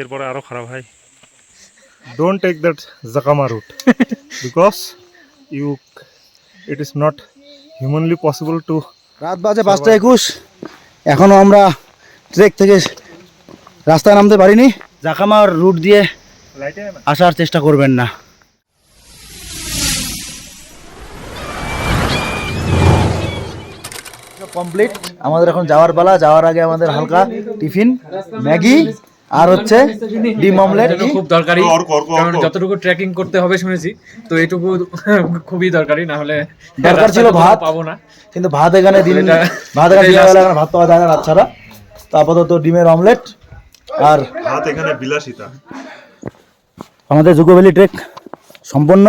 এরপরে আরো খারাপ হয়। Don't take that Zakama route because it is not humanly possible to. রাত বাজে 5:21, এখনো আমরা ট্রেক থেকে রাস্তায় নামতে পারিনি। জাকামার রুট দিয়ে আসার চেষ্টা করবেন না। কমপ্লিট, আমাদের এখন যাওয়ার পালা। যাওয়ার আগে আমাদের হালকা টিফিন, ম্যাগি আর হচ্ছে ডিম অমলেট। খুব দরকারি, কারণ যতটুকু ট্রেকিং করতে হবে শুনেছি, তো এটুকু খুবই দরকারি, না হলে দরকার ছিল ভাত, পাবো না। কিন্তু ভাত এখানে ভাত পাওয়া যায় না রাত ছাড়া। তো আপাতত ডিমের অমলেট আর ভাত এখানে বিলাসিতা। আমাদের জুকো ভ্যালি ট্রেক সম্পন্ন।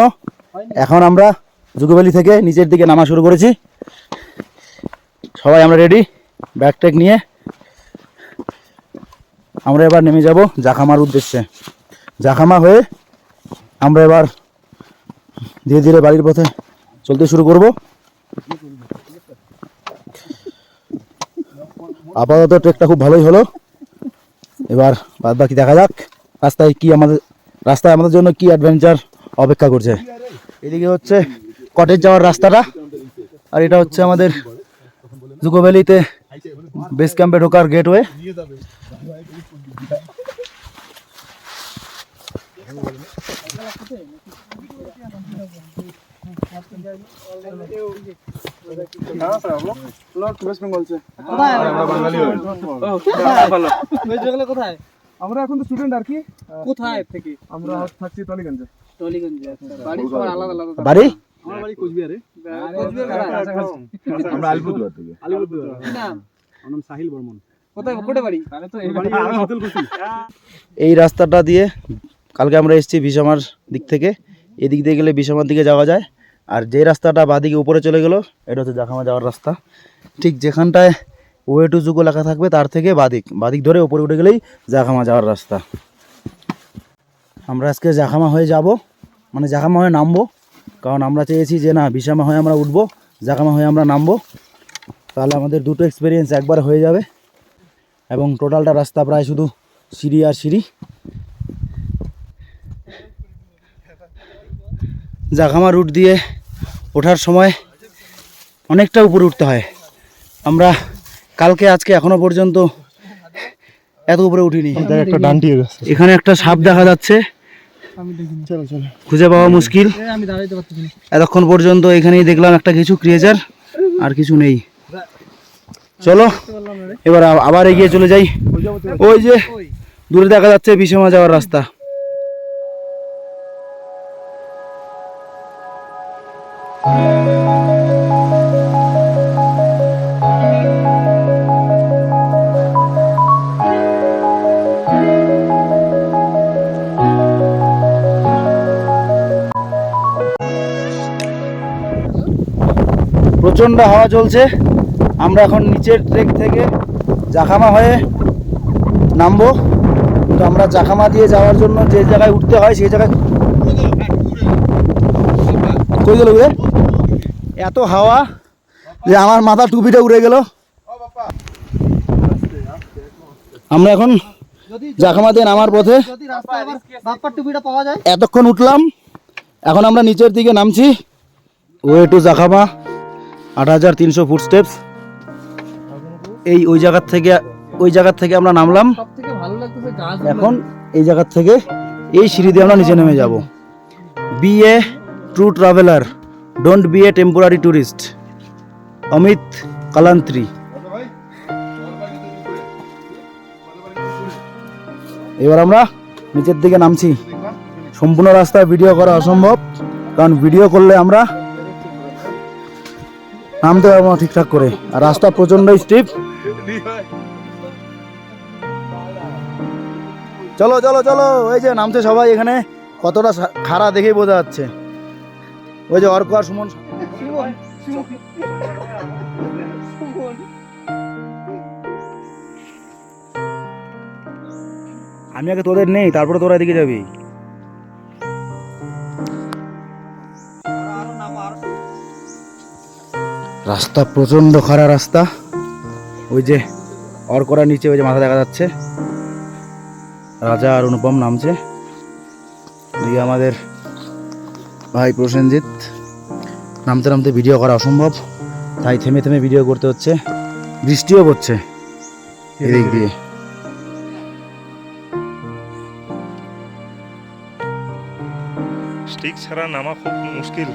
এখন আমরা জুকো ভ্যালি থেকে নিচের দিকে নামা শুরু করেছি। সবাই আমরা রেডি, ব্যাগ ট্যাগ নিয়ে আমরা এবার নেমে যাব জাখামার উদ্দেশ্যে। জাখামা হয়ে আমরা এবার ধীরে ধীরে বাড়ির পথে চলতে শুরু করব। আপাতত ট্রেকটা খুব ভালোই হলো, এবার বাদ বাকি দেখা যাক রাস্তায় আমাদের জন্য কি অ্যাডভেঞ্চার অপেক্ষা করছে। এদিকে হচ্ছে কটেজ যাওয়ার রাস্তাটা, আর এটা হচ্ছে আমাদের জুকো ভ্যালিতে বেস ক্যাম্পে ঢোকার গেটওয়ে। আমরা এখন তো স্টুডেন্ট আর কি। কোথায় থেকে? আমরা থাকছি টলিগঞ্জে। বাড়ি সবার আলাদা আলাদা। বাড়ি আমার বাড়ি কোচবিহারে। আমরা আলিপুরদুয়ার থেকে। আলিপুরদুয়ার। কি নাম? আমার নাম সাহিল বর্মন। কোথায় বাড়ি? তাহলে তো এই বাড়ি শীতলকুচি। এই রাস্তাটা দিয়ে কালকে আমরা এসেছি বিশামার দিক থেকে। এদিক দিয়ে গেলে বিশামার দিকে যাওয়া যায়, আর যে রাস্তাটা বাদিকে উপরে চলে গেল এটা হচ্ছে জাখামা যাওয়ার রাস্তা। ঠিক যেখানটায় ওয়ে টু জুকো লেখা থাকবে তার থেকে বাদিক ধরে উপরে উঠে গেলেই জাখামা যাওয়ার রাস্তা। আমরা আজকে জাখামা হয়ে যাব, মানে জাখামা হয়ে নামবো, কারণ আমরা চেয়েছি যে না বিশামা হয়ে আমরা উঠবো, জাখামা হয়ে আমরা নামবো। তাহলে আমাদের দুটো এক্সপিরিয়েন্স একবার হয়ে যাবে, এবং টোটালটা রাস্তা প্রায় শুধু সিঁড়ি আর সিঁড়ি। জাখামা রুট দিয়ে ওঠার সময় অনেকটা উপরে উঠতে হয়। আমরা কালকে আজকে এখনো পর্যন্ত এত উপরে উঠিনি। একটা ডান্ডি আছে, এখানে একটা সাপ দেখা যাচ্ছে, খুঁজে পাওয়া মুশকিল। এতক্ষণ পর্যন্ত এখানেই দেখলাম একটা কিছু ক্রিয়েচার, আর কিছু নেই। চলো এবার আবার এগিয়ে চলে যাই। ওই যে দূরে দেখা যাচ্ছে বিশামা যাওয়ার রাস্তা। প্রচণ্ড হাওয়া চলছে। আমরা এখন নিচের ট্রেক থেকে জাখামা হয়ে নামবো। তো আমরা জাখামা দিয়ে যাওয়ার জন্য যে জায়গায় উঠতে হয় সেই জায়গায় কই গেল এত হাওয়া যে আমার মাথা টুপিটা উড়ে গেল। আমরা এখন জাখামা দিয়ে নামার পথে এতক্ষণ উঠলাম, এখন আমরা নিচের দিকে নামছি। Way to Jakhama ৮৩০০ foot steps. ওই জায়গার থেকে আমরা নামলাম। এখন এই জায়গার থেকে এই সিঁড়ি দিয়ে আমরা নিচে নেমে যাব। Be a true traveller, don't be a temporary tourist, Amit Kalantri. এবার আমরা নিচের দিকে নামছি। সম্পূর্ণ রাস্তায় ভিডিও করা অসম্ভব, কারণ ভিডিও করলে আমরা নামতে পারবো না ঠিকঠাক করে, আর রাস্তা প্রচন্ড স্টিপ। চলো চলো চলো, ওই যে নামছে সবাই। এখানে কতটা খাড়া দেখেই বোঝা যাচ্ছে। ওই যে অর্ক আর সুমন। আমি আগে তোদের নেই, তারপরে তোরা এদিকে যাবি। রাস্তা প্রচন্ড খাড়া রাস্তা। ওই যে অর্করা নিচে, ওই যে মাথা দেখা যাচ্ছে। রাজা আর অনুপম নামছে। এদিকে আমাদের ভাই প্রসেনজিৎ। নামতে নামতে ভিডিও করা অসম্ভব, তাই থেমে থেমে ভিডিও করতে হচ্ছে। বৃষ্টিও পড়ছে এদিক দিয়ে। স্টিক ছাড়া নামা খুব মুশকিল।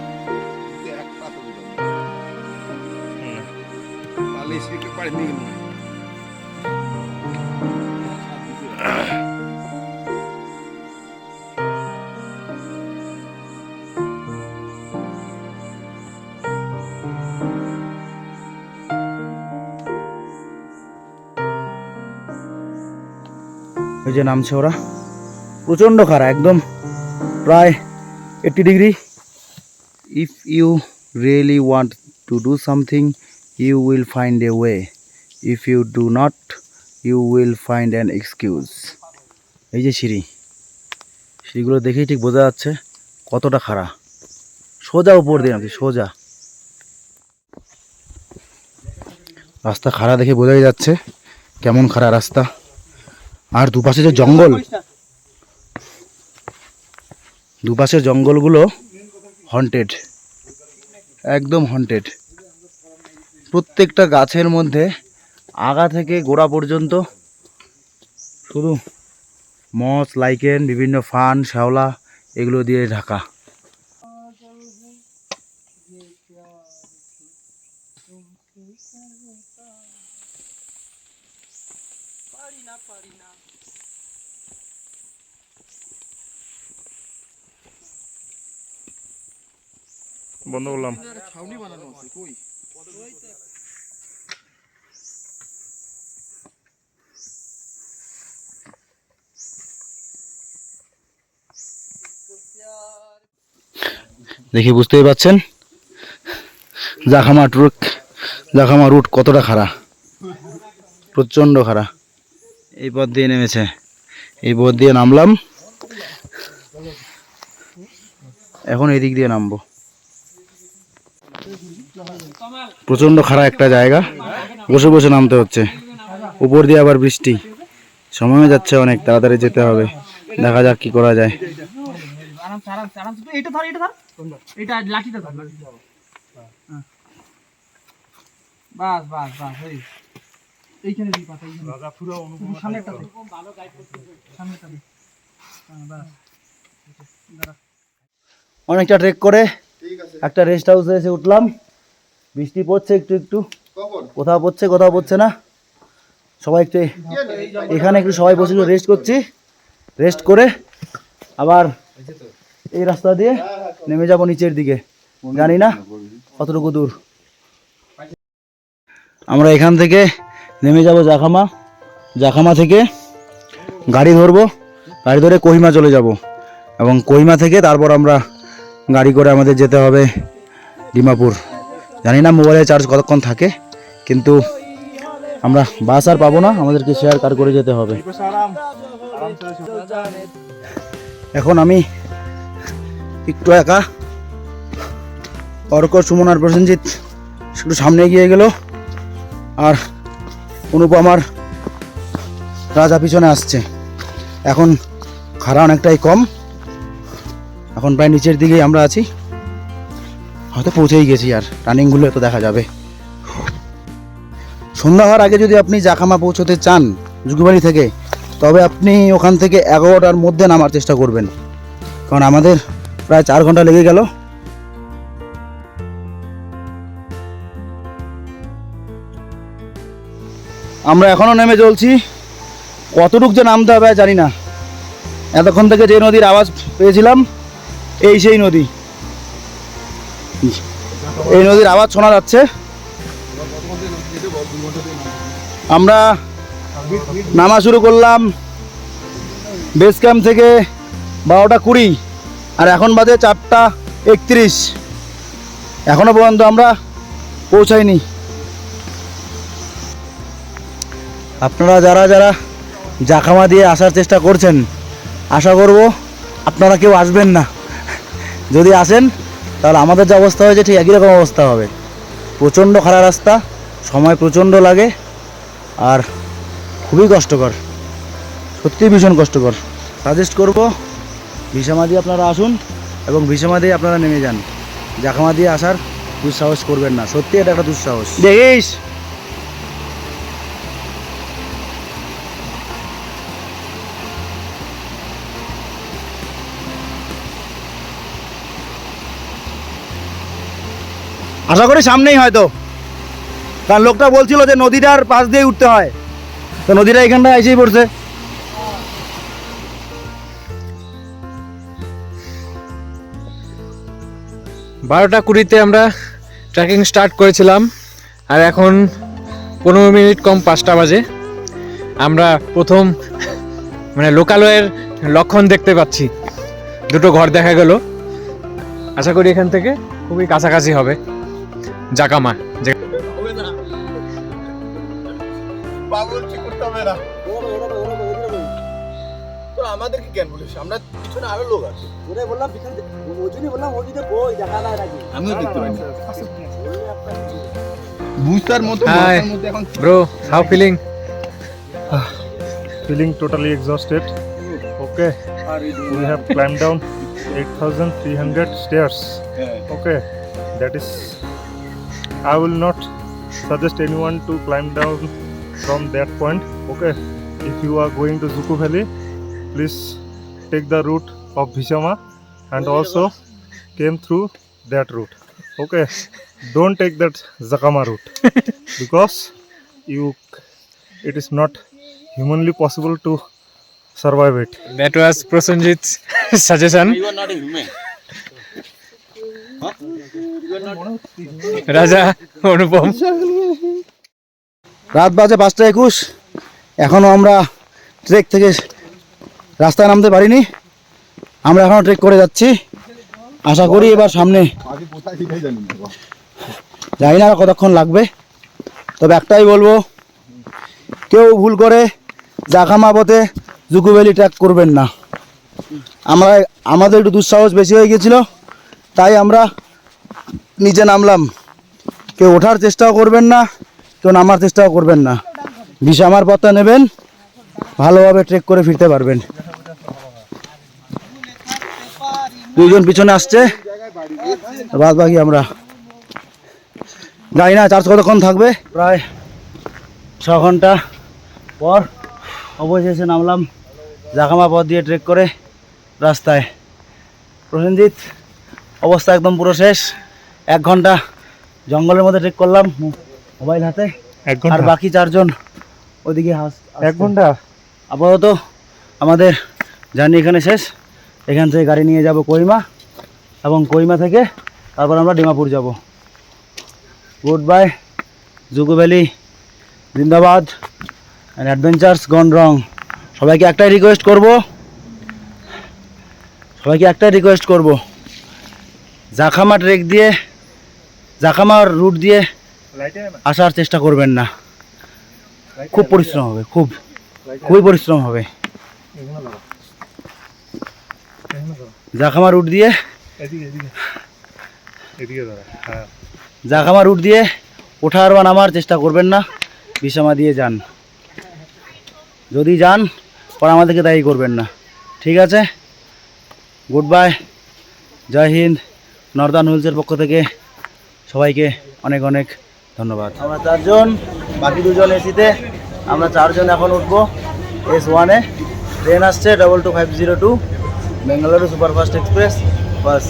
ওই যে নামছে ওরা, প্রচণ্ড খাড়া, একদম প্রায় 80 degree. If you really want to do something you will find a way, if you do not you will find an excuse. এই যে সিঁড়িগুলো দেখেই ঠিক বোঝা যাচ্ছে কতটা খাড়া। সোজা উপর দিয়ে নামছি, সোজা। রাস্তা খাড়া দেখে বোঝাই যাচ্ছে কেমন খাড়া রাস্তা। আর দুপাশে যে জঙ্গল, দুপাশের জঙ্গলগুলো হন্টেড, একদম হন্টেড। প্রত্যেকটা গাছের মধ্যে আগা থেকে গোড়া পর্যন্ত শুধু মস, লাইকেন, বিভিন্ন ফান, শ্যাওলা এগুলো দিয়ে ঢাকা। বন্ধ করলাম। দেখে বুঝতেই পাচ্ছেন জাখামা রুট কতটা খাড়া, প্রচণ্ড খাড়া। এই পথ দিয়ে নেমেছে, এই পথ দিয়ে নামলাম, এখন এই দিক দিয়ে নামবো। প্রচণ্ড খাড়া একটা জায়গা, বসে বসে নামতে হচ্ছে। উপর দিয়ে আবার বৃষ্টি, সময় যাচ্ছে অনেক, তাড়াতাড়ি যেতে হবে। দেখা যাক কি করা যায়। অনেকটা ট্রেক করে একটা রেস্ট হাউসে এসে উঠলাম। বৃষ্টি পড়ছে একটু একটু, কোথাও পড়ছে কোথাও পড়ছে না। সবাই একটু এখানে একটু সবাই বসে রেস্ট করছি। রেস্ট করে আবার এই রাস্তা দিয়ে নেমে যাব নিচের দিকে, জানি না কতটুকু দূর। আমরা এখান থেকে নেমে যাব জাখামা থেকে গাড়ি ধরবো, গাড়ি ধরে কোহিমা চলে যাব, এবং কোহিমা থেকে তারপর আমরা গাড়ি করে আমাদের যেতে হবে ডিমাপুর। জানি না মোবাইলে চার্জ কতক্ষণ থাকে, কিন্তু আমরা বাস আর পাবো না, আমাদেরকে শেয়ার কার করে যেতে হবে। এখন আমি একটু একা, অর্ক, সুমন আর প্রসেনজিৎ একটু সামনে এগিয়ে গেল, আর অনুপম আর রাজা পিছনে আসছে। এখন খাড়া অনেকটাই কম, এখন প্রায় নিচের দিকেই আমরা আছি, হয়তো পৌঁছেই গেছি। আর রানিংগুলো তো দেখা যাবে। সন্ধ্যা হওয়ার আগে যদি আপনি জাখামা পৌঁছতে চান যুগিবাড়ি থেকে, তবে আপনি ওখান থেকে 11টার মধ্যে নামার চেষ্টা করবেন, কারণ আমাদের প্রায় 4 ঘন্টা লেগে গেল। আমরা এখনো নেমে চলছি, কতটুকু যে নামতে হবে জানি না। এতক্ষণ থেকে যে নদীর আওয়াজ পেয়েছিলাম, এই সেই নদী, এই নদীর আওয়াজ শোনা যাচ্ছে। আমরা নামা শুরু করলাম বেস ক্যাম্প থেকে 12টা 20, আর এখন বাজে 4টা 31। এখনো পর্যন্ত আমরা পৌঁছাইনি। আপনারা যারা যারা জাখামা দিয়ে আসার চেষ্টা করছেন, আশা করব আপনারা কেউ আসবেন না। যদি আসেন তাহলে আমাদের যে অবস্থা হয়েছে ঠিক একই রকম অবস্থা হবে। প্রচণ্ড খারাপ রাস্তা, সময় প্রচণ্ড লাগে, আর খুবই কষ্টকর। সত্যিই ভীষণ কষ্টকর। সাজেস্ট করব ভিসামা দিয়ে আপনারা আসুন এবং ভিসামা দিয়ে আপনারা নেমে যান। জাখামা দিয়ে আসার দুঃসাহস করবেন না, সত্যি এটা একটা দুঃসাহস। দেখিস আশা করি সামনেই হয়তো, কারণ লোকটা বলছিল যে নদীটার পাশ দিয়ে উঠতে হয়, তো নদীটা এখানটায় এসেই পড়ছে। 12:20 আমরা ট্রেকিং স্টার্ট করেছিলাম, আর এখন 15 মিনিট কম 5টা বাজে। আমরা প্রথম মানে লোকালয়ের লক্ষণ দেখতে পাচ্ছি, দুটো ঘর দেখা গেল। আশা করি এখান থেকে খুবই কাছাকাছি হবে জাকামা। আমাদেরকে কেন বলিস, আমরা পিছনে আরো লোক আছে। আমিও দেখতে পাইনি বুঝতার মতো। এখন bro, how feeling? Feeling totally exhausted. Okay, we have climbed down 8,300 stairs. Okay, that is, I will not suggest anyone to climb down from that point. Okay, if you are going to Zuku Valley, please take the route of Bhishama and also came through that route. Okay, don't take that Zakama route because it is not humanly possible to survive it. That was Prosenjit's suggestion. You are not a human. রাজা অনুপম। রাত বাজে 5:21, এখনও আমরা trek থেকে রাস্তায় নামতে পারিনি। আমরা এখনও ট্রেক করে যাচ্ছি। আশা করি এবার সামনে, জানি না কতক্ষণ লাগবে, তবে একটাই বলবো, কেউ ভুল করে জাখামা পথে জুকু ভ্যালি ট্রেক করবেন না। আমাদের একটু দুঃসাহস বেশি হয়ে গেছিলো, তাই আমরা নিচে নামলাম। কেউ ওঠার চেষ্টাও করবেন না, কেউ নামার চেষ্টাও করবেন না। ভিসামার পথটা নেবেন, ভালোভাবে ট্রেক করে ফিরতে পারবেন। দুইজন পিছনে আসছে, বাদ বাকি আমরা জানি না চার্জ কতক্ষণ থাকবে। প্রায় 6 ঘন্টা পর অবশেষে নামলাম জাখামা পথ দিয়ে ট্রেক করে রাস্তায়। প্রসেনজিৎ অবস্থা একদম পুরো শেষ। 1 ঘন্টা জঙ্গলের মধ্যে ট্রেক করলাম মোবাইল হাতে, আর বাকি 4 জন ওইদিকে 1 ঘন্টা। আপাতত আমাদের জার্নি এখানে শেষ। এখান থেকে গাড়ি নিয়ে যাব কোহিমা, এবং কোহিমা থেকে তারপর আমরা ডিমাপুর যাব। গুড বাই, জুকু ভ্যালি জিন্দাবাদ, অ্যান্ড অ্যাডভেঞ্চার্স গন রং। সবাইকে একটাই রিকোয়েস্ট করব, জাখামা ট্রেক দিয়ে, জাখামার রুট দিয়ে আসার চেষ্টা করবেন না। খুব পরিশ্রম হবে, খুবই পরিশ্রম হবে। জাখামা রুট দিয়ে জাখামা রুট দিয়ে ওঠার বা নামার চেষ্টা করবেন না। ভিসামা দিয়ে যান, যদি যান পরে আমাদেরকে দায়ী করবেন না, ঠিক আছে? গুড বাই, জয় হিন্দ। নর্দার্ন হুইলসের পক্ষ থেকে সবাইকে অনেক অনেক ধন্যবাদ। আমরা 4 জন, বাকি 2 জন এসিতে, আমরা 4 জন এখন উঠবো S1-এ। ট্রেন আসছে 22502 বেঙ্গালুরু সুপারফাস্ট এক্সপ্রেস বাস।